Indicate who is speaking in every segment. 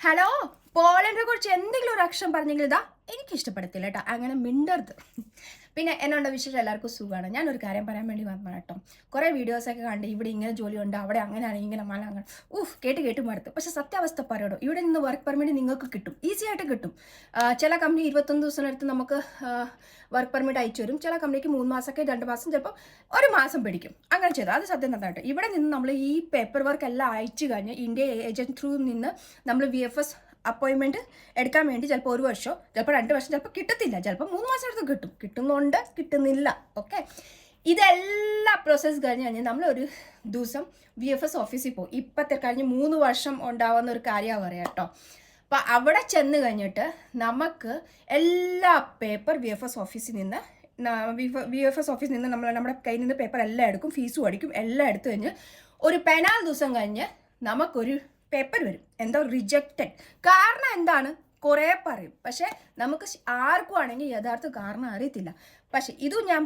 Speaker 1: Hello, പോളണ്ടിനെ കുറിച്ച് എന്തെങ്കിലും ഒരു അക്ഷരം പറഞ്ഞെങ്കിൽ ഇതാ എനിക്ക് ഇഷ്ടപ്പെടത്തില്ല കേട്ടോ, അങ്ങനെ മിണ്ടരുത്. പിന്നെ എന്നോട് വിശേഷം എല്ലാവർക്കും സുഖമാണ്. ഞാനൊരു കാര്യം പറയാൻ വേണ്ടി വന്നതാണ് കേട്ടോ. കുറേ വീഡിയോസൊക്കെ കണ്ട് ഇവിടെ ഇങ്ങനെ ജോലിയുണ്ട്, അവിടെ അങ്ങനെയാണ്, ഇങ്ങനെ മല അങ്ങനെ കേട്ട് മടുത്ത്. പക്ഷെ സത്യാവസ്ഥ പറയടോ, ഇവിടെ നിന്ന് വർക്ക് പെർമിറ്റ് നിങ്ങൾക്ക് കിട്ടും, ഈസി ആയിട്ട് കിട്ടും. ചില കമ്പനി 21 ദിവസത്തിനടുത്ത് നമുക്ക് വർക്ക് പെർമിറ്റ് അയച്ചു തരും. ചില കമ്പനിക്ക് 3 മാസമൊക്കെ 2 മാസം, ചിലപ്പോൾ 1 മാസം പിടിക്കും. അങ്ങനെ ചെയ്തു, അത് സത്യം നന്നായിട്ട്. ഇവിടെ നിന്ന് നമ്മൾ ഈ പേപ്പർ വർക്ക് എല്ലാം അയച്ചു കഴിഞ്ഞ് ഇന്ത്യ ഏജന്റ് ത്രൂ നിന്ന് നമ്മൾ VFS അപ്പോയിൻമെൻറ്റ് എടുക്കാൻ വേണ്ടി ചിലപ്പോൾ 1 വർഷം, ചിലപ്പോൾ 2 വർഷം, ചിലപ്പോൾ കിട്ടത്തില്ല, ചിലപ്പോൾ 3 മാസം എടുത്ത് കിട്ടും, കിട്ടുന്നുണ്ട്, കിട്ടുന്നില്ല. ഓക്കെ, ഇതെല്ലാം പ്രോസസ്സ് കഴിഞ്ഞ് നമ്മളൊരു ദിവസം VFS ഓഫീസിൽ പോകും. ഇപ്പോഴത്തെ കഴിഞ്ഞ് 3 വർഷം ഉണ്ടാവുന്ന ഒരു കാര്യമാണ് പറയാം കേട്ടോ. അപ്പം അവിടെ ചെന്ന് കഴിഞ്ഞിട്ട് നമുക്ക് എല്ലാ പേപ്പർ VFS ഓഫീസിൽ നിന്ന് നമ്മുടെ കയ്യിൽ നിന്ന് പേപ്പർ എല്ലാം എടുക്കും, ഫീസും അടിക്കും, എല്ലാം എടുത്തു കഴിഞ്ഞ് ഒരു 14 ദിവസം കഴിഞ്ഞ് നമുക്കൊരു പേപ്പർ വരും, എന്തോ റിജക്റ്റഡ്. കാരണം എന്താണ് കുറേ പറയും, പക്ഷേ നമുക്ക് ആർക്കും ആണെങ്കിൽ യഥാർത്ഥ കാരണം അറിയത്തില്ല. പക്ഷെ ഇതും ഞാൻ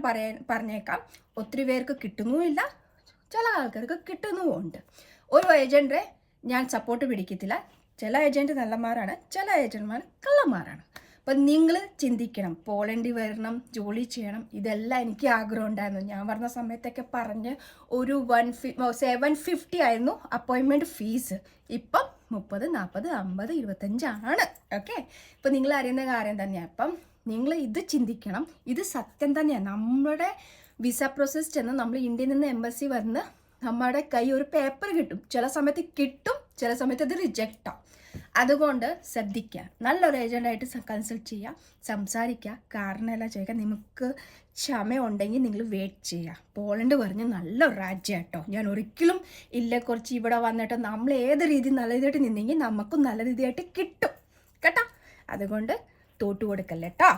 Speaker 1: പറഞ്ഞേക്കാം, ഒത്തിരി പേർക്ക് കിട്ടുന്നുമില്ല, ചില ആൾക്കാർക്ക് കിട്ടുന്നുമുണ്ട്. ഒരു ഏജൻറെ ഞാൻ സപ്പോർട്ട് പിടിക്കത്തില്ല. ചില ഏജൻറ്റ് നല്ലമാരാണ്, ചില ഏജന്റുമാർ കള്ളന്മാരാണ്. അപ്പം നിങ്ങൾ ചിന്തിക്കണം, പോളണ്ടിൽ വരണം, ജോലി ചെയ്യണം, ഇതെല്ലാം എനിക്ക് ആഗ്രഹം ഉണ്ടായിരുന്നു. ഞാൻ പറഞ്ഞ സമയത്തൊക്കെ പറഞ്ഞ് ഒരു 750 ആയിരുന്നു അപ്പോയിൻമെൻറ്റ് ഫീസ്. ഇപ്പം 30, 40, 50, 25 ആണ്. ഓക്കെ, ഇപ്പം നിങ്ങൾ അറിയുന്ന കാര്യം തന്നെയാണ്. അപ്പം നിങ്ങൾ ഇത് ചിന്തിക്കണം, ഇത് സത്യം തന്നെയാണ്. നമ്മുടെ വിസ പ്രോസസ്സ് ചെന്ന് നമ്മൾ ഇന്ത്യയിൽ നിന്ന് എംബസി വന്ന് നമ്മുടെ കൈ ഒരു പേപ്പർ കിട്ടും. ചില സമയത്ത് കിട്ടും, ചില സമയത്ത് അത് റിജക്റ്റാവും. അതുകൊണ്ട് ശ്രദ്ധിക്കുക, നല്ലൊരു ഏജൻ്റായിട്ട് കൺസൾട്ട് ചെയ്യുക, സംസാരിക്കുക, കാരണം എല്ലാം ചോദിക്കുക. നിങ്ങൾക്ക് ക്ഷമയുണ്ടെങ്കിൽ നിങ്ങൾ വെയിറ്റ് ചെയ്യുക. പോളണ്ട് പറഞ്ഞ് നല്ലൊരു രാജ്യം കേട്ടോ. ഞാൻ ഒരിക്കലും ഇല്ല, കുറച്ച് ഇവിടെ വന്നിട്ട് നമ്മൾ ഏത് രീതി നല്ല രീതിയായിട്ട് നിന്നെങ്കിൽ നമുക്കും നല്ല രീതിയായിട്ട് കിട്ടും കേട്ടോ. അതുകൊണ്ട് തോറ്റു കൊടുക്കല്ലേ കേട്ടോ.